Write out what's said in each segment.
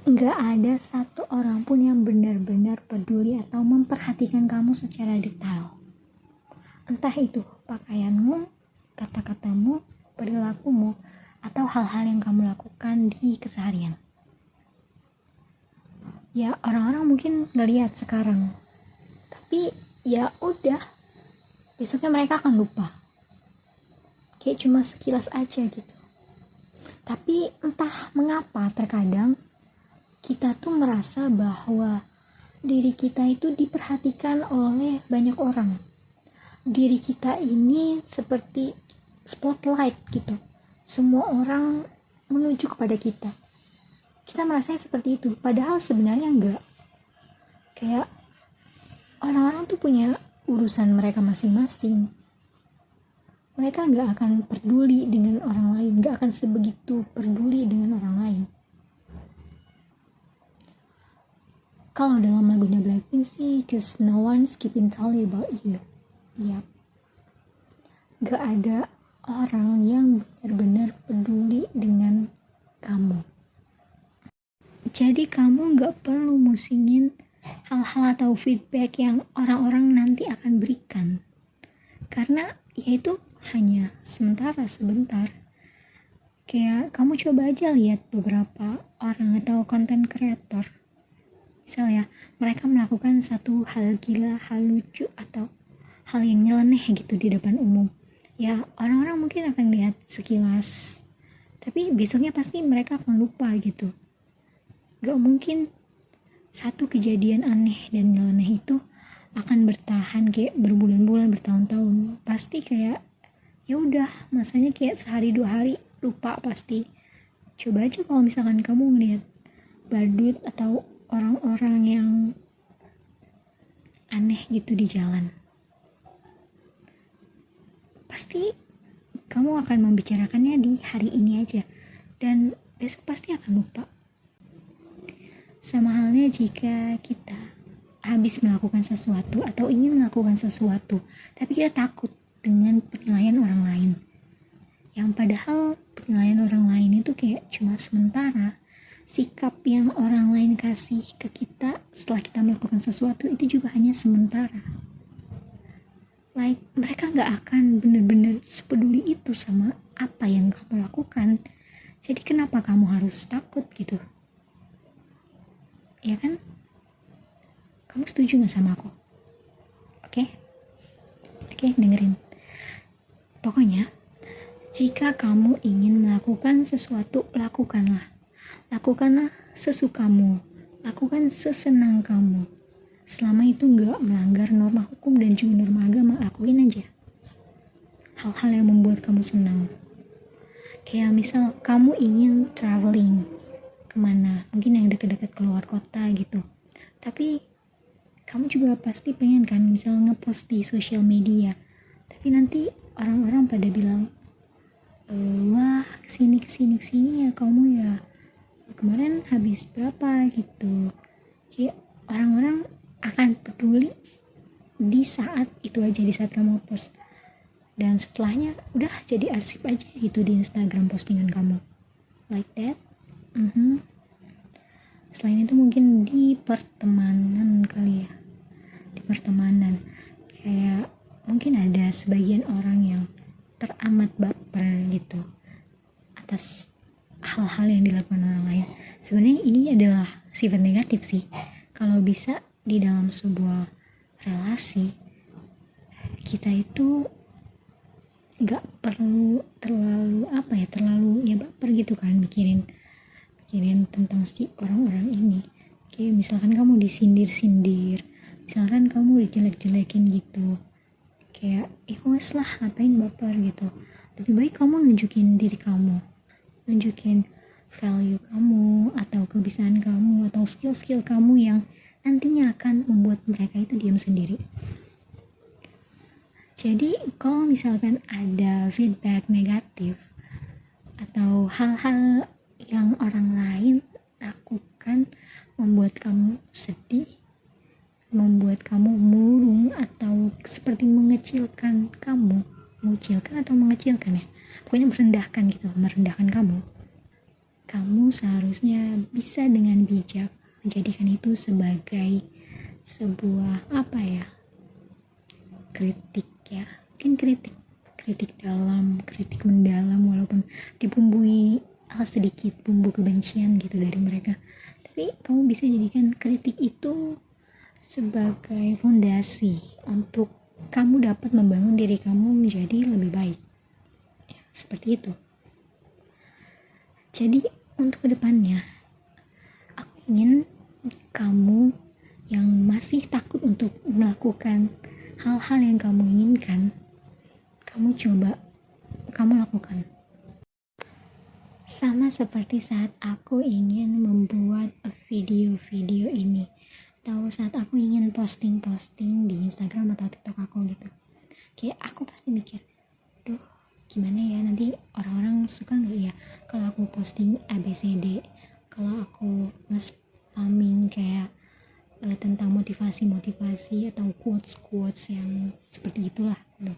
nggak ada satu orang pun yang benar-benar peduli atau memperhatikan kamu secara detail. Entah itu pakaianmu, kata-katamu, perilakumu, atau hal-hal yang kamu lakukan di keseharian. Ya orang-orang mungkin ngelihat sekarang, tapi ya udah, besoknya mereka akan lupa. Kayak cuma sekilas aja gitu. Tapi entah mengapa terkadang kita tuh merasa bahwa diri kita itu diperhatikan oleh banyak orang. Diri kita ini seperti spotlight gitu. Semua orang menuju kepada kita. Kita merasa seperti itu, padahal sebenarnya enggak. Kayak orang-orang tuh punya urusan mereka masing-masing. Mereka enggak akan peduli dengan orang lain, enggak akan sebegitu peduli dengan orang lain. Kalau dalam lagunya Blackpink sih, cause no one's keeping tally about you. Yap. Gak ada orang yang benar-benar peduli dengan kamu. Jadi kamu gak perlu musingin hal-hal atau feedback yang orang-orang nanti akan berikan. Karena ya itu hanya sebentar. Kayak kamu coba aja lihat beberapa orang atau konten kreator. Misalnya mereka melakukan satu hal gila, hal lucu, atau hal yang nyeleneh gitu di depan umum. Ya orang-orang mungkin akan lihat sekilas, tapi besoknya pasti mereka akan lupa gitu. Gak mungkin satu kejadian aneh dan nyeleneh itu akan bertahan kayak berbulan-bulan, bertahun-tahun. Pasti kayak ya udah, masanya kayak sehari 2 hari lupa pasti. Coba aja kalau misalkan kamu ngeliat badut atau orang-orang yang aneh gitu di jalan, pasti kamu akan membicarakannya di hari ini aja, dan besok pasti akan lupa. Sama halnya jika kita habis melakukan sesuatu atau ingin melakukan sesuatu, tapi kita takut dengan penilaian orang lain, yang padahal penilaian orang lain itu kayak cuma sementara. Sikap yang orang lain kasih ke kita setelah kita melakukan sesuatu itu juga hanya sementara. Like, mereka gak akan benar-benar sepeduli itu sama apa yang kamu lakukan. Jadi kenapa kamu harus takut gitu? Ya kan? Kamu setuju gak sama aku? Oke, dengerin. Pokoknya, jika kamu ingin melakukan sesuatu, lakukanlah sesukamu, lakukan sesenang kamu. Selama itu gak melanggar norma hukum dan juga norma agama, lakuin aja hal-hal yang membuat kamu senang. Kayak misal kamu ingin traveling kemana, mungkin yang dekat-dekat keluar kota gitu, tapi kamu juga pasti pengen kan misal ngepost di sosial media, tapi nanti orang-orang pada bilang, wah kesini ya kamu ya, kemarin habis berapa gitu. Kayak orang-orang akan peduli di saat itu aja, di saat kamu post, dan setelahnya udah jadi arsip aja gitu di Instagram postingan kamu, like that. Selain itu mungkin di pertemanan kali ya, di pertemanan kayak mungkin ada sebagian orang yang teramat baper gitu atas hal-hal yang dilakukan orang lain. Sebenarnya ini adalah sifat negatif sih. Kalau bisa di dalam sebuah relasi, kita itu gak perlu terlalu baper gitu kan, mikirin tentang si orang-orang ini. Kayak misalkan kamu disindir, misalkan kamu dijelek-jelekin gitu, kayak wes lah, ngapain baper gitu. Lebih baik kamu nunjukin diri kamu, nunjukin value kamu atau kebiasaan kamu atau skill-skill kamu yang nantinya akan membuat mereka itu diam sendiri. Jadi kalau misalkan ada feedback negatif atau hal-hal yang orang lain lakukan membuat kamu sedih, membuat kamu murung atau seperti mengecilkan kamu, mengucilkan atau mengecilkan ya, pokoknya merendahkan kamu seharusnya bisa dengan bijak, menjadikan itu sebagai sebuah kritik ya, mungkin kritik dalam, kritik mendalam, walaupun dibumbui sedikit bumbu kebencian gitu dari mereka, tapi kamu bisa jadikan kritik itu sebagai fondasi untuk kamu dapat membangun diri kamu menjadi lebih baik ya, seperti itu. Jadi untuk kedepannya aku ingin kamu yang masih takut untuk melakukan hal-hal yang kamu inginkan, kamu lakukan. Sama seperti saat aku ingin membuat video-video ini, atau saat aku ingin posting-posting di Instagram atau TikTok aku gitu, kayak aku pasti mikir, duh gimana ya nanti orang-orang suka nggak ya kalau aku posting ABCD, kalau aku nge-spamming kayak tentang motivasi atau quotes yang seperti itulah gitu.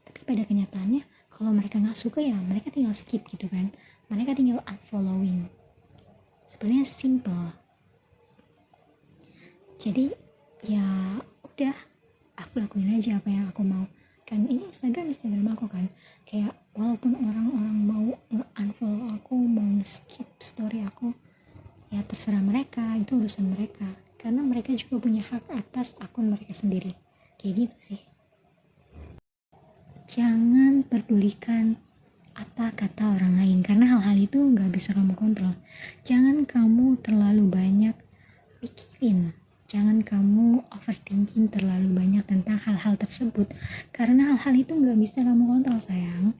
Tapi pada kenyataannya kalau mereka nggak suka ya mereka tinggal skip gitu kan, mereka tinggal unfollowing. Sebenarnya simple. Jadi ya udah, aku lakuin aja apa yang aku mau. Kan ini Instagram aku kan, kayak walaupun orang-orang mau nge-unfollow aku, mau nge-skip story aku, ya terserah mereka, itu urusan mereka, karena mereka juga punya hak atas akun mereka sendiri. Kayak gitu sih. Jangan pedulikan apa kata orang lain, karena hal-hal itu gak bisa kamu kontrol. Jangan kamu terlalu banyak mikirin, jangan kamu overthinking terlalu banyak tentang hal-hal tersebut, karena hal-hal itu gak bisa kamu kontrol sayang.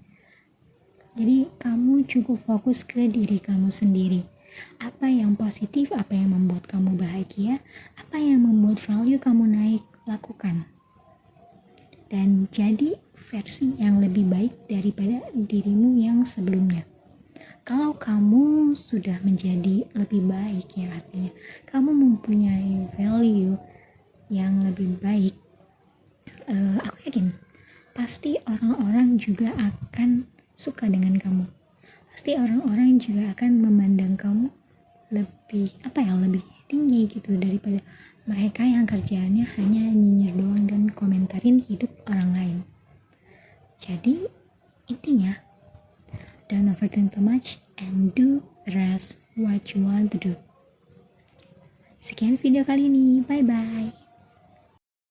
Jadi kamu cukup fokus ke diri kamu sendiri. Apa yang positif, apa yang membuat kamu bahagia, apa yang membuat value kamu naik, lakukan. Dan jadi versi yang lebih baik daripada dirimu yang sebelumnya. Kalau kamu sudah menjadi lebih baik ya, artinya kamu mempunyai value yang lebih baik, aku yakin pasti orang-orang juga akan suka dengan kamu. Pasti orang-orang juga akan memandang kamu lebih lebih tinggi gitu daripada mereka yang kerjaannya hanya nyinyir doang dan komentarin hidup orang lain. Jadi intinya, don't overthink too much and do the rest what you want to do. Sekian video kali ini, bye bye.